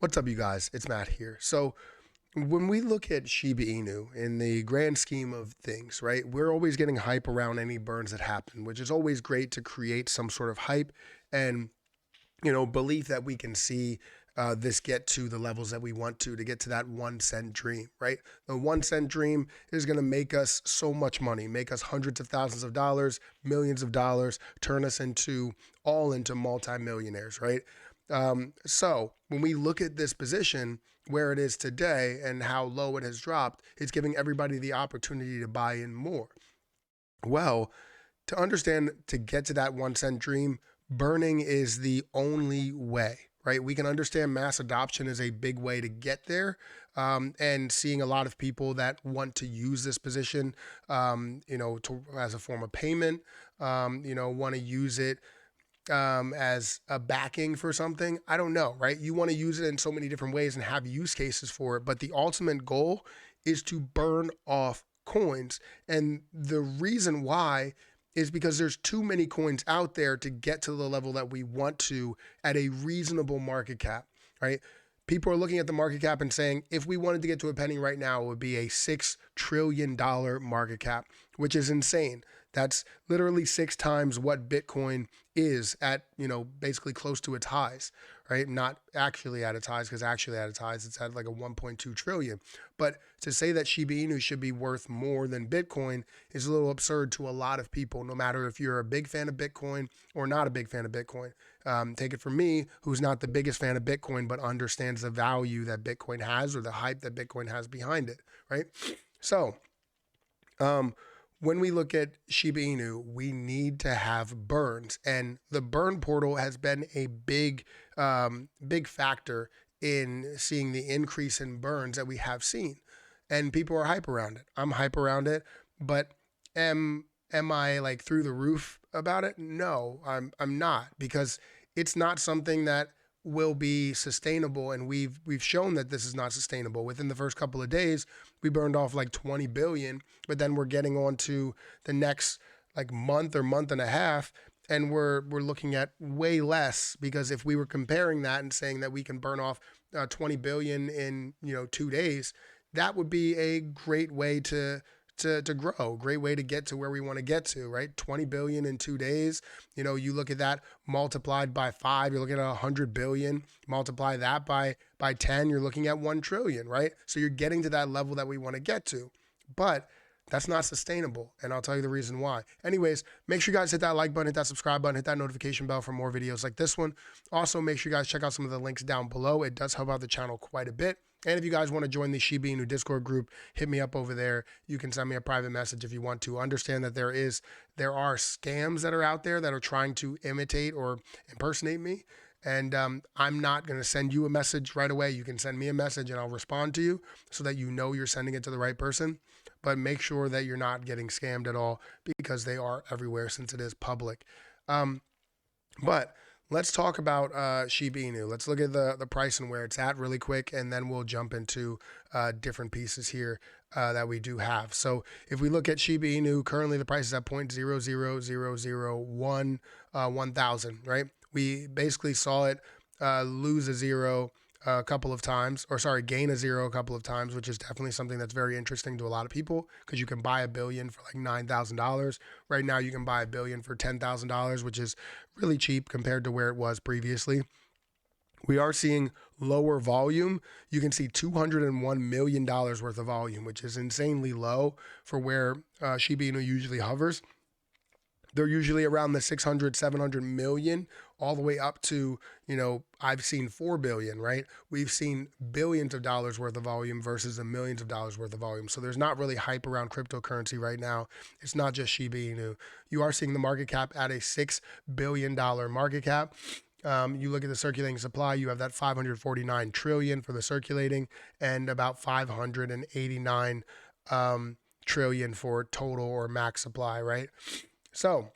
What's up, you guys? It's Matt here. So, when we look at Shiba Inu in the grand scheme of things, right, we're always getting hype around any burns that happen, which is always great to create some sort of hype and, belief that we can see this get to the levels that we want to get to that 1 cent dream, right? The 1 cent dream is going to make us so much money, make us hundreds of thousands of dollars, millions of dollars, turn us into multimillionaires, right? So when we look at this position where it is today and how low it has dropped, it's giving everybody the opportunity to buy in more. Well, to understand to get to that 1 cent dream, burning is the only way, right? We can understand mass adoption is a big way to get there. And seeing a lot of people that want to use this position, as a form of payment, want to use it as a backing for something. I don't know, right? You want to use it in so many different ways and have use cases for it. But the ultimate goal is to burn off coins. And the reason why is because there's too many coins out there to get to the level that we want to at a reasonable market cap, right? People are looking at the market cap and saying, if we wanted to get to a penny right now, it would be a $6 trillion market cap, which is insane. That's literally 6 times what Bitcoin is at, basically close to its highs, right? Not actually at its highs, because actually at its highs, it's at like a 1.2 trillion. But to say that Shiba Inu should be worth more than Bitcoin is a little absurd to a lot of people, no matter if you're a big fan of Bitcoin or not a big fan of Bitcoin. Take it from me, who's not the biggest fan of Bitcoin, but understands the value that Bitcoin has or the hype that Bitcoin has behind it, right? So, when we look at Shiba Inu, we need to have burns, and the burn portal has been a big factor in seeing the increase in burns that we have seen, and people are hype around it. I'm hype around it, but am I like through the roof about it? No, I'm not, because it's not something that will be sustainable, and we've shown that this is not sustainable. Within the first couple of days, we burned off like 20 billion, but then we're getting on to the next like month or month and a half, and we're looking at way less, because if we were comparing that and saying that we can burn off 20 billion in 2 days, that would be a great way to grow, great way to get to where we want to get to, right? 20 billion in 2 days. You look at that multiplied by 5, you're looking at 100 billion. Multiply that by 10, you're looking at 1 trillion, right? So you're getting to that level that we want to get to. But that's not sustainable, and I'll tell you the reason why. Anyways, make sure you guys hit that like button, hit that subscribe button, hit that notification bell for more videos like this one. Also, make sure you guys check out some of the links down below. It does help out the channel quite a bit. And if you guys want to join the Shiba Inu Discord group, hit me up over there. You can send me a private message if you want to. Understand that there are scams that are out there that are trying to imitate or impersonate me. And I'm not going to send you a message right away. You can send me a message and I'll respond to you so that you know you're sending it to the right person. But make sure that you're not getting scammed at all, because they are everywhere since it is public. But let's talk about Shiba Inu. Let's look at the price and where it's at really quick, and then we'll jump into different pieces here that we do have. So if we look at Shiba Inu, currently the price is at 0.00001 1,000, right? We basically saw it lose a zero a couple of times, or sorry, gain a zero a couple of times, which is definitely something that's very interesting to a lot of people, because you can buy $1 billion for like $9,000. Right now you can buy $1 billion for $10,000, which is really cheap compared to where it was previously. We are seeing lower volume. You can see $201 million worth of volume, which is insanely low for where Shiba Inu usually hovers. They're usually around the 600, 700 million, all the way up to, I've seen 4 billion, right? We've seen billions of dollars worth of volume versus the millions of dollars worth of volume. So there's not really hype around cryptocurrency right now. It's not just Shiba Inu. You are seeing the market cap at a $6 billion market cap. You look at the circulating supply, you have that 549 trillion for the circulating, and about 589 trillion for total or max supply, right? So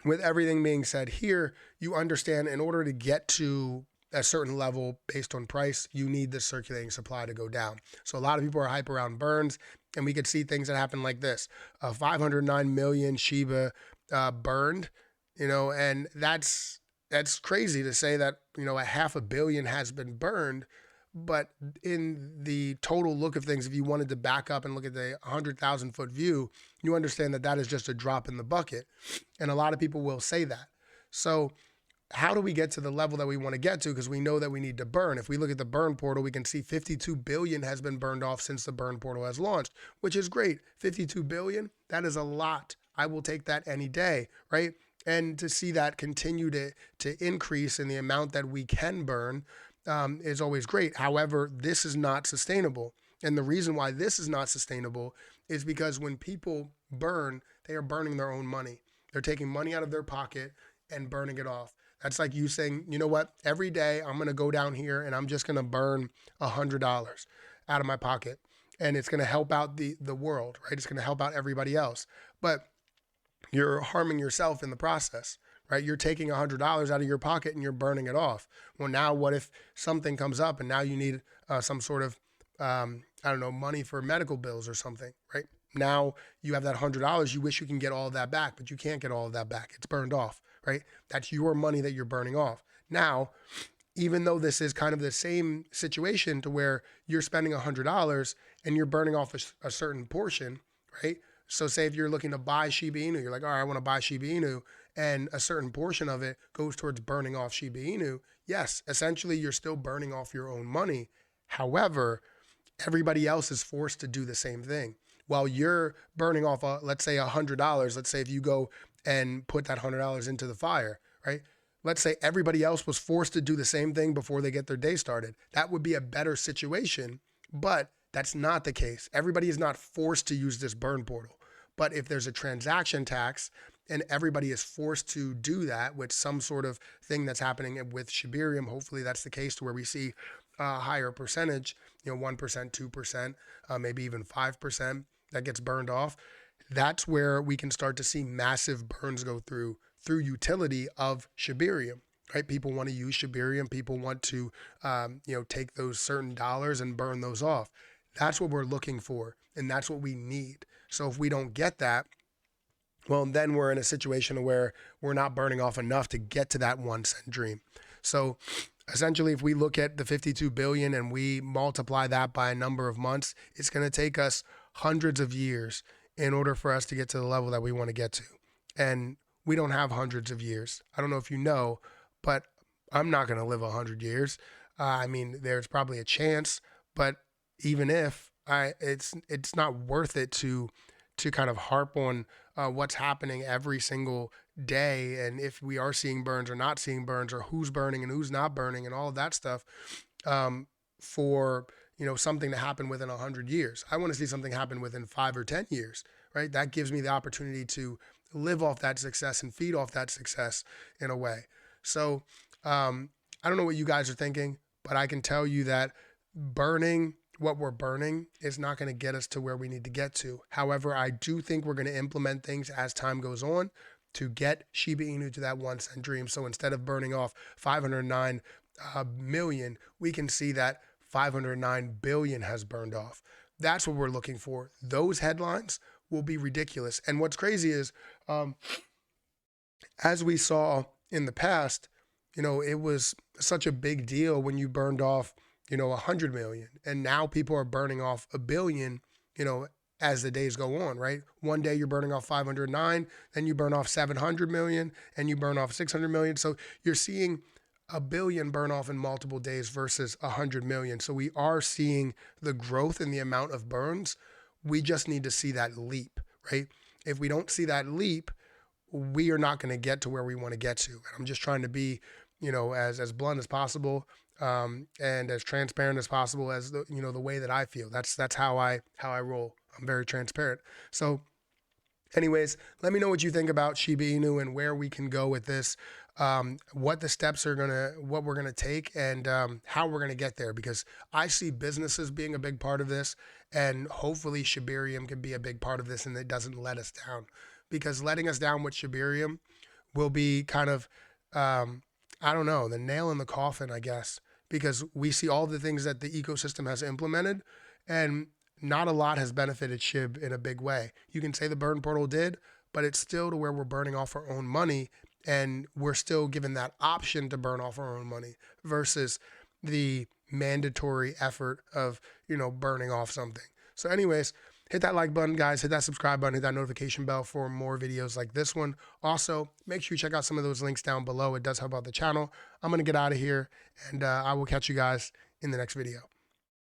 with everything being said here, you understand in order to get to a certain level based on price, you need the circulating supply to go down. So a lot of people are hype around burns, and we could see things that happen like this. 509 million Shiba burned, and that's that's crazy to say that, a half a billion has been burned. But in the total look of things, if you wanted to back up and look at the 100,000 foot view, you understand that that is just a drop in the bucket. And a lot of people will say that. So how do we get to the level that we want to get to? Because we know that we need to burn. If we look at the burn portal, we can see 52 billion has been burned off since the burn portal has launched, which is great. 52 billion, that is a lot. I will take that any day, right? And to see that continue to increase in the amount that we can burn is always great. However, this is not sustainable. And the reason why this is not sustainable is because when people burn, they are burning their own money. They're taking money out of their pocket and burning it off. That's like you saying, you know what, every day I'm going to go down here and I'm just going to burn $100 out of my pocket. And it's going to help out the world, right? It's going to help out everybody else. But you're harming yourself in the process, right? You're taking $100 out of your pocket and you're burning it off. Well, now what if something comes up and now you need some sort of, money for medical bills or something, right? Now you have that $100. You wish you can get all of that back, but you can't get all of that back. It's burned off, right? That's your money that you're burning off. Now, even though this is kind of the same situation to where you're spending $100 and you're burning off a certain portion, right? So say if you're looking to buy Shiba Inu, you're like, all right, I want to buy Shiba Inu, and a certain portion of it goes towards burning off Shiba Inu. Yes, essentially you're still burning off your own money. However, everybody else is forced to do the same thing. While you're burning off, let's say $100, let's say if you go and put that $100 into the fire, right? Let's say everybody else was forced to do the same thing before they get their day started. That would be a better situation, but that's not the case. Everybody is not forced to use this burn portal. But if there's a transaction tax and everybody is forced to do that with some sort of thing that's happening with Shibarium, hopefully that's the case to where we see a higher percentage, 1%, 2%, maybe even 5% that gets burned off. That's where we can start to see massive burns go through utility of Shibarium, right? People want to use Shibarium. People want to, take those certain dollars and burn those off. That's what we're looking for, and that's what we need. So if we don't get that, well, then we're in a situation where we're not burning off enough to get to that 1 cent dream. So essentially, if we look at the 52 billion and we multiply that by a number of months, it's going to take us hundreds of years in order for us to get to the level that we want to get to. And we don't have hundreds of years. I don't know if you know, but I'm not going to live 100 years. There's probably a chance, but even if it's not worth it to kind of harp on what's happening every single day, and if we are seeing burns or not seeing burns, or who's burning and who's not burning, and all of that stuff, for something to happen within 100 years. I want to see something happen within 5 or 10 years, right? That gives me the opportunity to live off that success and feed off that success in a way. So I don't know what you guys are thinking, but I can tell you that burning what we're burning is not going to get us to where we need to get to. However, I do think we're going to implement things as time goes on to get Shiba Inu to that 1 cent dream. So instead of burning off 509 million, we can see that 509 billion has burned off. That's what we're looking for. Those headlines will be ridiculous. And what's crazy is, as we saw in the past, it was such a big deal when you burned off 100 million. And now people are burning off a billion, as the days go on, right? One day you're burning off 509, then you burn off 700 million, and you burn off 600 million. So you're seeing a billion burn off in multiple days versus 100 million. So we are seeing the growth in the amount of burns. We just need to see that leap, right? If we don't see that leap, we are not going to get to where we want to get to. And I'm just trying to be, as blunt as possible, and as transparent as possible as the way that I feel. That's how I roll. I'm very transparent. So anyways, let me know what you think about Shiba Inu and where we can go with this, what the steps are what we're gonna take, and how we're gonna get there, because I see businesses being a big part of this, and hopefully Shibarium can be a big part of this, and it doesn't let us down, because letting us down with Shibarium will be kind of, the nail in the coffin, I guess, because we see all the things that the ecosystem has implemented, and not a lot has benefited SHIB in a big way. You can say the burn portal did, but it's still to where we're burning off our own money, and we're still given that option to burn off our own money versus the mandatory effort of, burning off something. So anyways, hit that like button, guys. Hit that subscribe button. Hit that notification bell for more videos like this one. Also, make sure you check out some of those links down below. It does help out the channel. I'm going to get out of here, and I will catch you guys in the next video.